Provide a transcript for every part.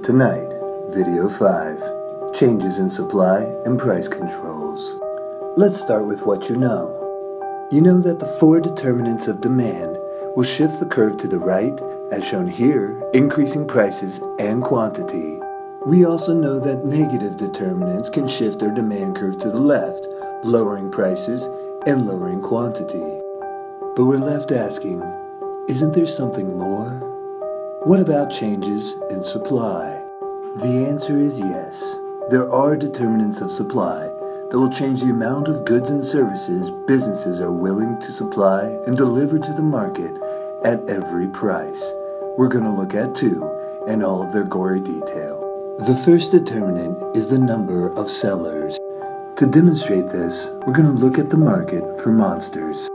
Tonight, Video 5, Changes in Supply and Price Controls. Let's start with what you know. You know that the 4 determinants of demand will shift the curve to the right, as shown here, increasing prices and quantity. We also know that negative determinants can shift our demand curve to the left, lowering prices and lowering quantity. But we're left asking, isn't there something more? What about changes in supply? The answer is yes. There are determinants of supply that will change the amount of goods and services businesses are willing to supply and deliver to the market at every price. We're going to look at 2 in all of their gory detail. The first determinant is the number of sellers. To demonstrate this, we're going to look at the market for monsters.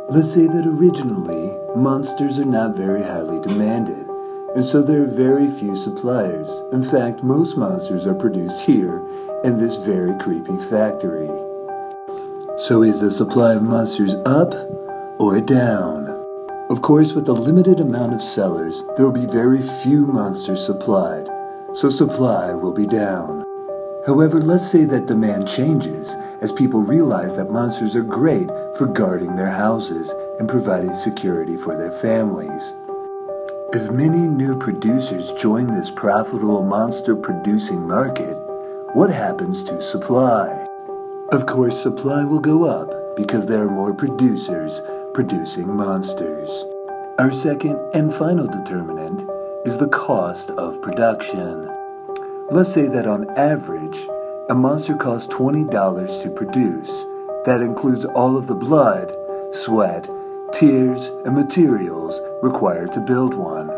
Let's say that originally, monsters are not very highly demanded, and so there are very few suppliers. In fact, most monsters are produced here in this very creepy factory. So is the supply of monsters up or down? Of course, with a limited amount of sellers, there will be very few monsters supplied, so supply will be down. However, let's say that demand changes as people realize that monsters are great for guarding their houses and providing security for their families. If many new producers join this profitable monster-producing market, what happens to supply? Of course, supply will go up because there are more producers producing monsters. Our second and final determinant is the cost of production. Let's say that on average, a monster costs $20 to produce. That includes all of the blood, sweat, tears, and materials required to build one.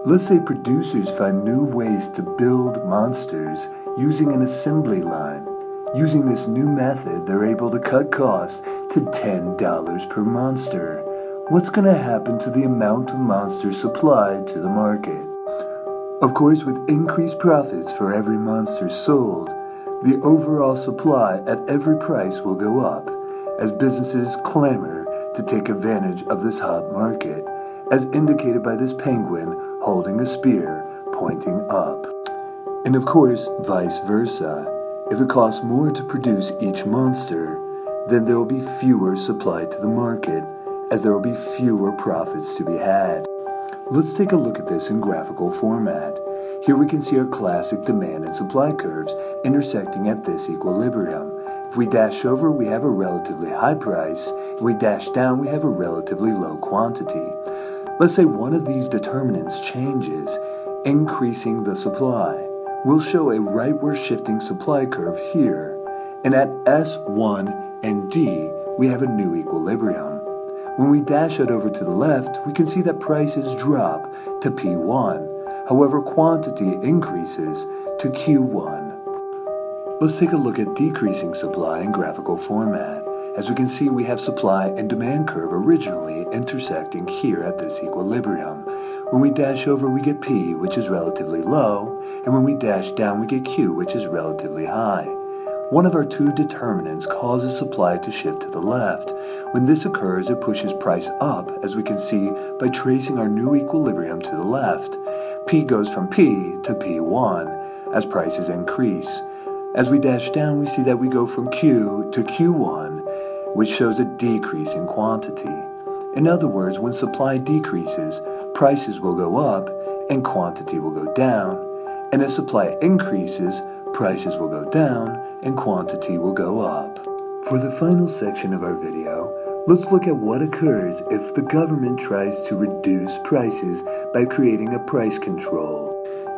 Let's say producers find new ways to build monsters using an assembly line. Using this new method, they're able to cut costs to $10 per monster. What's going to happen to the amount of monsters supplied to the market? Of course, with increased profits for every monster sold, the overall supply at every price will go up as businesses clamor to take advantage of this hot market, as indicated by this penguin holding a spear pointing up. And of course, vice versa. If it costs more to produce each monster, then there will be fewer supplied to the market, as there will be fewer profits to be had. Let's take a look at this in graphical format. Here we can see our classic demand and supply curves intersecting at this equilibrium. If we dash over, we have a relatively high price. If we dash down, we have a relatively low quantity. Let's say one of these determinants changes, increasing the supply. We'll show a rightward shifting supply curve here, and at S1 and D, we have a new equilibrium. When we dash it over to the left, we can see that prices drop to P1. However, quantity increases to Q1. Let's take a look at decreasing supply in graphical format. As we can see, we have supply and demand curve originally intersecting here at this equilibrium. When we dash over, we get P, which is relatively low, and when we dash down, we get Q, which is relatively high. One of our 2 determinants causes supply to shift to the left. When this occurs, it pushes price up, as we can see by tracing our new equilibrium to the left. P goes from P to P1 as prices increase. As we dash down, we see that we go from Q to Q1, which shows a decrease in quantity. In other words, when supply decreases, prices will go up and quantity will go down. And as supply increases, prices will go down and quantity will go up. For the final section of our video, let's look at what occurs if the government tries to reduce prices by creating a price control.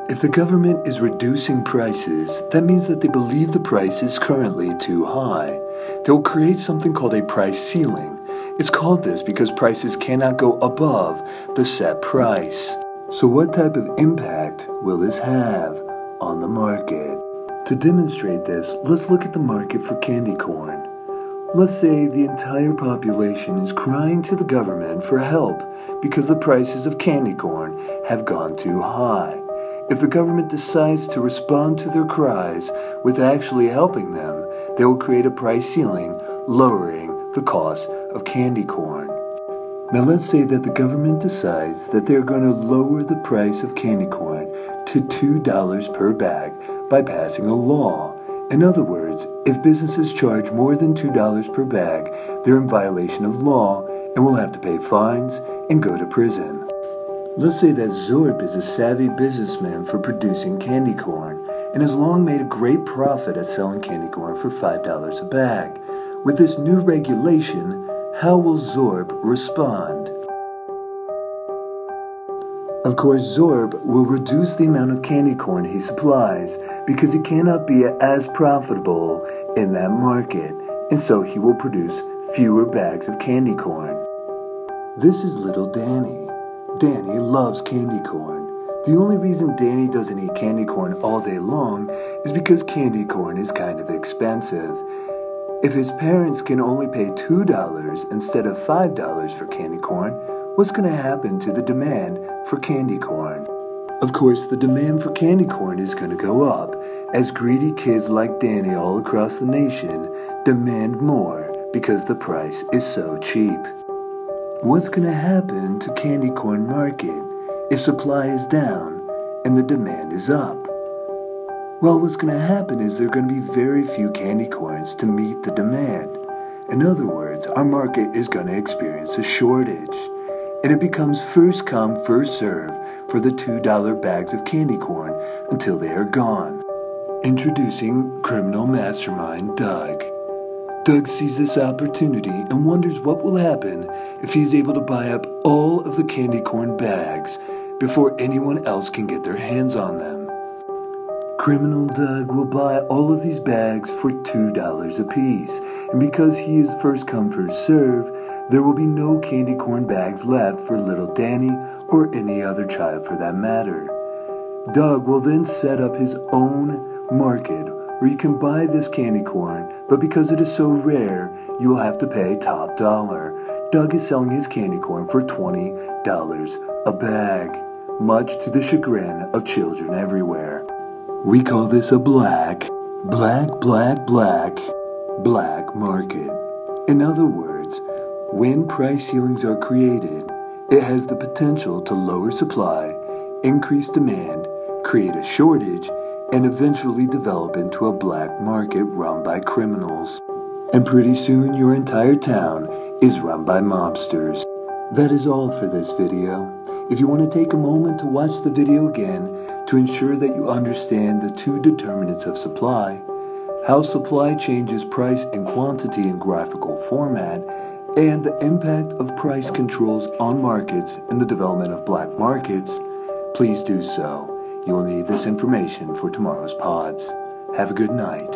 If the government is reducing prices, that means that they believe the price is currently too high. They will create something called a price ceiling. It's called this because prices cannot go above the set price. So what type of impact will this have on the market? To demonstrate this, let's look at the market for candy corn. Let's say the entire population is crying to the government for help because the prices of candy corn have gone too high. If the government decides to respond to their cries with actually helping them, they will create a price ceiling, lowering the cost of candy corn. Now let's say that the government decides that they're going to lower the price of candy corn to $2 per bag by passing a law. In other words, if businesses charge more than $2 per bag, they're in violation of law and will have to pay fines and go to prison. Let's say that Zorb is a savvy businessman for producing candy corn and has long made a great profit at selling candy corn for $5 a bag. With this new regulation, how will Zorb respond? Of course, Zorb will reduce the amount of candy corn he supplies because he cannot be as profitable in that market, and so he will produce fewer bags of candy corn. This is little Danny. Danny loves candy corn. The only reason Danny doesn't eat candy corn all day long is because candy corn is kind of expensive. If his parents can only pay $2 instead of $5 for candy corn, what's going to happen to the demand for candy corn? Of course, the demand for candy corn is going to go up as greedy kids like Danny all across the nation demand more because the price is so cheap. What's going to happen to candy corn market if supply is down and the demand is up? Well, what's going to happen is there are going to be very few candy corns to meet the demand. In other words, our market is going to experience a shortage, and it becomes first come, first serve for the $2 bags of candy corn until they are gone. Introducing criminal mastermind Doug. Doug sees this opportunity and wonders what will happen if he's able to buy up all of the candy corn bags before anyone else can get their hands on them. Criminal Doug will buy all of these bags for $2 a piece, and because he is first come first serve, there will be no candy corn bags left for little Danny or any other child for that matter. Doug will then set up his own market where you can buy this candy corn, but because it is so rare, you will have to pay top dollar. Doug is selling his candy corn for $20 a bag, much to the chagrin of children everywhere. We call this a black market. In other words, when price ceilings are created, it has the potential to lower supply, increase demand, create a shortage, and eventually develop into a black market run by criminals. And pretty soon your entire town is run by mobsters. That is all for this video. If you want to take a moment to watch the video again to ensure that you understand the two determinants of supply, how supply changes price and quantity in graphical format, and the impact of price controls on markets and the development of black markets, please do so. You will need this information for tomorrow's pods. Have a good night.